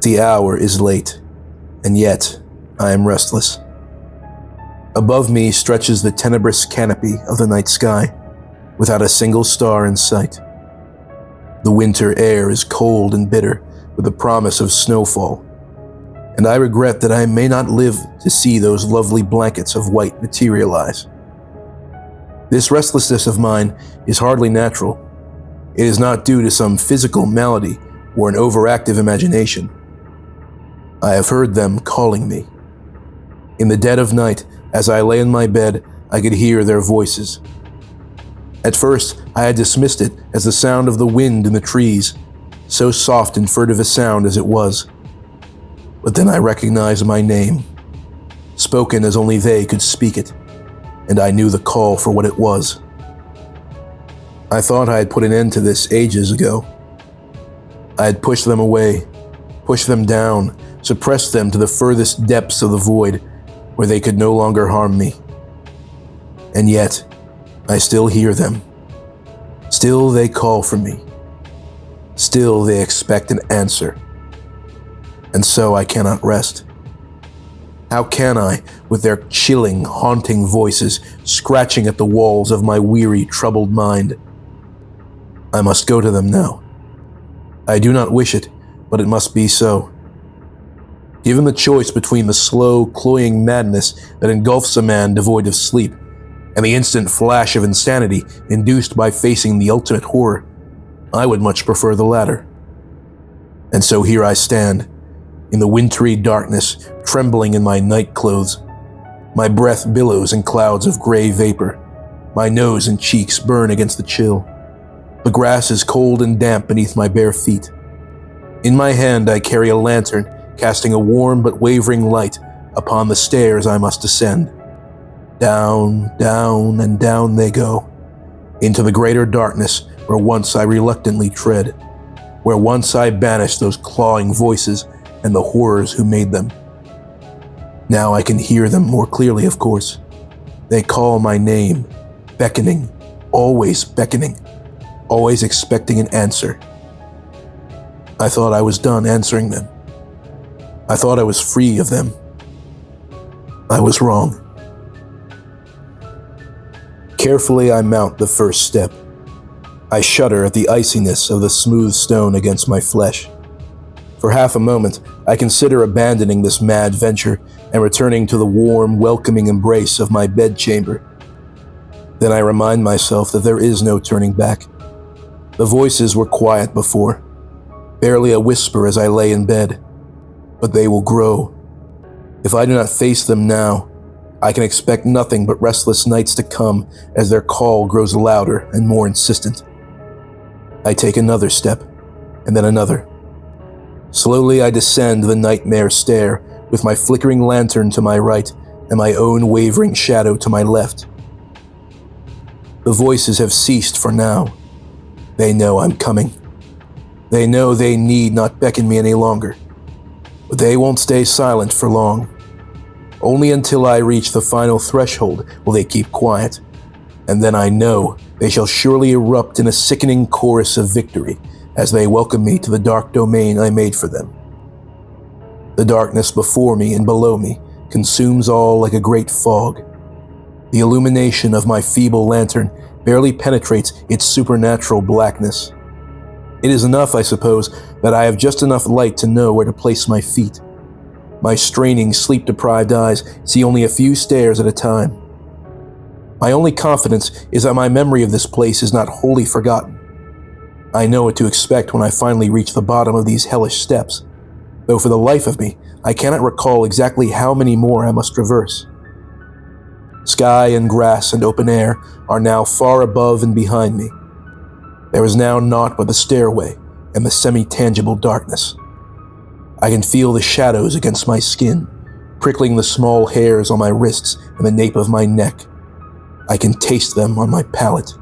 The hour is late, and yet I am restless. Above me stretches the tenebrous canopy of the night sky, without a single star in sight. The winter air is cold and bitter, with the promise of snowfall, and I regret that I may not live to see those lovely blankets of white materialize. This restlessness of mine is hardly natural. It is not due to some physical malady or an overactive imagination. I have heard them calling me. In the dead of night, as I lay in my bed, I could hear their voices. At first, I had dismissed it as the sound of the wind in the trees, so soft and furtive a sound as it was. But then I recognized my name, spoken as only they could speak it, and I knew the call for what it was. I thought I had put an end to this ages ago. I had pushed them away, pushed them down, suppressed them to the furthest depths of the void, where they could no longer harm me. And yet, I still hear them. Still they call for me. Still they expect an answer. And so I cannot rest. How can I, with their chilling, haunting voices scratching at the walls of my weary, troubled mind? I must go to them now. I do not wish it, but it must be so. Given the choice between the slow, cloying madness that engulfs a man devoid of sleep and the instant flash of insanity induced by facing the ultimate horror, I would much prefer the latter. And so here I stand, in the wintry darkness, trembling in my night clothes. My breath billows in clouds of gray vapor. My nose and cheeks burn against the chill. The grass is cold and damp beneath my bare feet. In my hand I carry a lantern, casting a warm but wavering light upon the stairs I must ascend. Down, down, and down they go, into the greater darkness where once I reluctantly tread, where once I banished those clawing voices and the horrors who made them. Now I can hear them more clearly, of course. They call my name, beckoning, always expecting an answer. I thought I was done answering them. I thought I was free of them. I was wrong. Carefully I mount the first step. I shudder at the iciness of the smooth stone against my flesh. For half a moment, I consider abandoning this mad venture and returning to the warm, welcoming embrace of my bedchamber. Then I remind myself that there is no turning back. The voices were quiet before, barely a whisper as I lay in bed, but they will grow. If I do not face them now, I can expect nothing but restless nights to come as their call grows louder and more insistent. I take another step, and then another. Slowly I descend the nightmare stair, with my flickering lantern to my right and my own wavering shadow to my left. The voices have ceased for now. They know I'm coming. They know they need not beckon me any longer. But they won't stay silent for long. Only until I reach the final threshold will they keep quiet, and then I know they shall surely erupt in a sickening chorus of victory as they welcome me to the dark domain I made for them. The darkness before me and below me consumes all like a great fog. The illumination of my feeble lantern barely penetrates its supernatural blackness. It is enough, I suppose, that I have just enough light to know where to place my feet. My straining, sleep-deprived eyes see only a few stairs at a time. My only confidence is that my memory of this place is not wholly forgotten. I know what to expect when I finally reach the bottom of these hellish steps, though for the life of me, I cannot recall exactly how many more I must traverse. Sky and grass and open air are now far above and behind me. There is now naught but the stairway and the semi-tangible darkness. I can feel the shadows against my skin, prickling the small hairs on my wrists and the nape of my neck. I can taste them on my palate.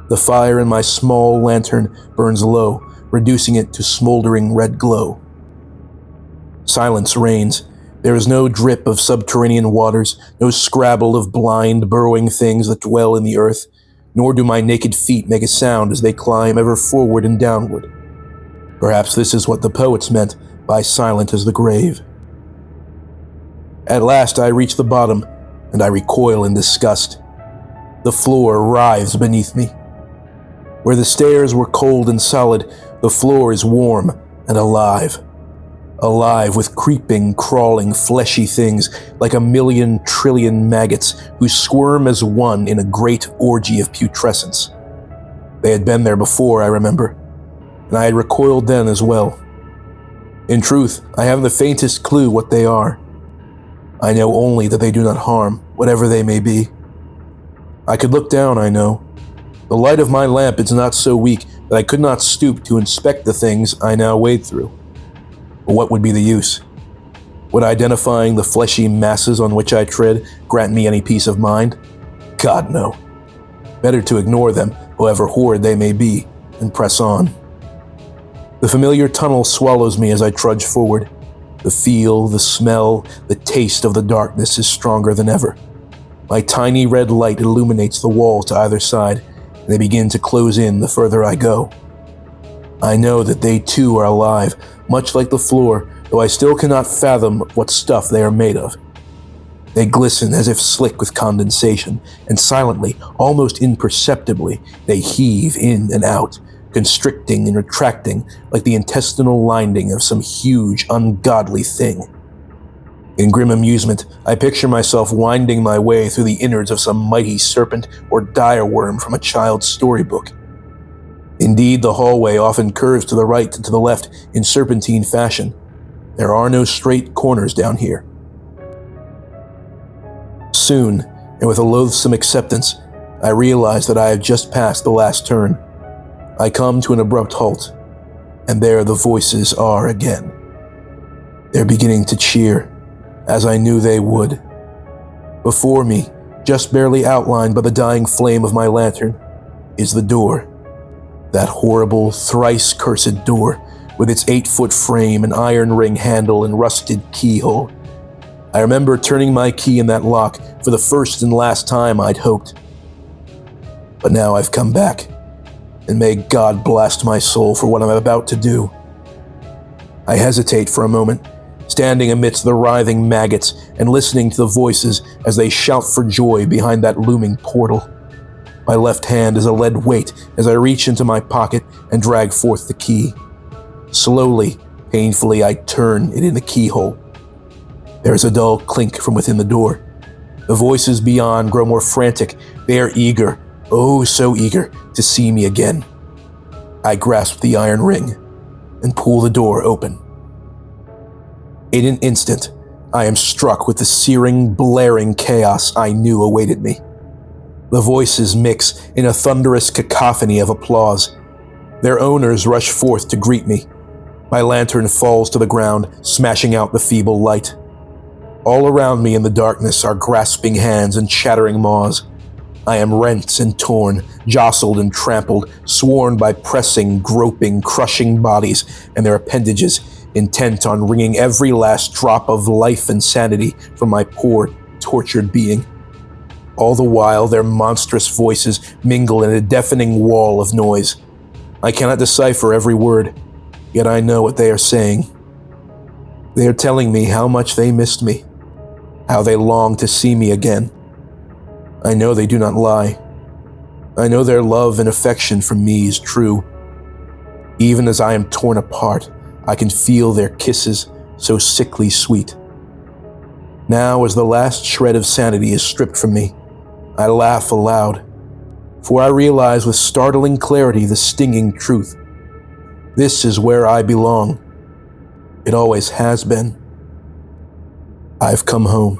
The fire in my small lantern burns low, reducing it to smoldering red glow. Silence reigns. There is no drip of subterranean waters, no scrabble of blind, burrowing things that dwell in the earth, nor do my naked feet make a sound as they climb ever forward and downward. Perhaps this is what the poets meant lie silent as the grave. At last I reach the bottom, and I recoil in disgust. The floor writhes beneath me. Where the stairs were cold and solid, the floor is warm and alive. Alive with creeping, crawling, fleshy things like 1,000,000,000,000,000 maggots who squirm as one in a great orgy of putrescence. They had been there before, I remember, and I had recoiled then as well. In truth, I haven't the faintest clue what they are. I know only that they do not harm, whatever they may be. I could look down, I know. The light of my lamp is not so weak that I could not stoop to inspect the things I now wade through. But what would be the use? Would identifying the fleshy masses on which I tread grant me any peace of mind? God, no. Better to ignore them, however horrid they may be, and press on. The familiar tunnel swallows me as I trudge forward. The feel, the smell, the taste of the darkness is stronger than ever. My tiny red light illuminates the wall to either side, and they begin to close in the further I go. I know that they too are alive, much like the floor, though I still cannot fathom what stuff they are made of. They glisten as if slick with condensation, and silently, almost imperceptibly, they heave in and out, constricting and retracting like the intestinal lining of some huge, ungodly thing. In grim amusement, I picture myself winding my way through the innards of some mighty serpent or direworm from a child's storybook. Indeed, the hallway often curves to the right and to the left in serpentine fashion. There are no straight corners down here. Soon, and with a loathsome acceptance, I realize that I have just passed the last turn. I come to an abrupt halt, and there the voices are again. They're beginning to cheer, as I knew they would. Before me, just barely outlined by the dying flame of my lantern, is the door. That horrible, thrice-cursed door, with its 8-foot frame and iron ring handle and rusted keyhole. I remember turning my key in that lock for the first and last time, I'd hoped. But now I've come back, and may God blast my soul for what I'm about to do. I hesitate for a moment, standing amidst the writhing maggots and listening to the voices as they shout for joy behind that looming portal. My left hand is a lead weight as I reach into my pocket and drag forth the key. Slowly, painfully, I turn it in the keyhole. There is a dull clink from within the door. The voices beyond grow more frantic. They are eager, oh so eager, to see me again. I grasp the iron ring and pull the door open. In an instant, I am struck with the searing, blaring chaos I knew awaited me. The voices mix in a thunderous cacophony of applause. Their owners rush forth to greet me. My lantern falls to the ground, smashing out the feeble light. All around me in the darkness are grasping hands and chattering maws. I am rent and torn, jostled and trampled, sworn by pressing, groping, crushing bodies and their appendages, intent on wringing every last drop of life and sanity from my poor, tortured being. All the while, their monstrous voices mingle in a deafening wall of noise. I cannot decipher every word, yet I know what they are saying. They are telling me how much they missed me, how they long to see me again. I know they do not lie. I know their love and affection for me is true. Even as I am torn apart, I can feel their kisses, so sickly sweet. Now, as the last shred of sanity is stripped from me, I laugh aloud, for I realize with startling clarity the stinging truth. This is where I belong. It always has been. I've come home.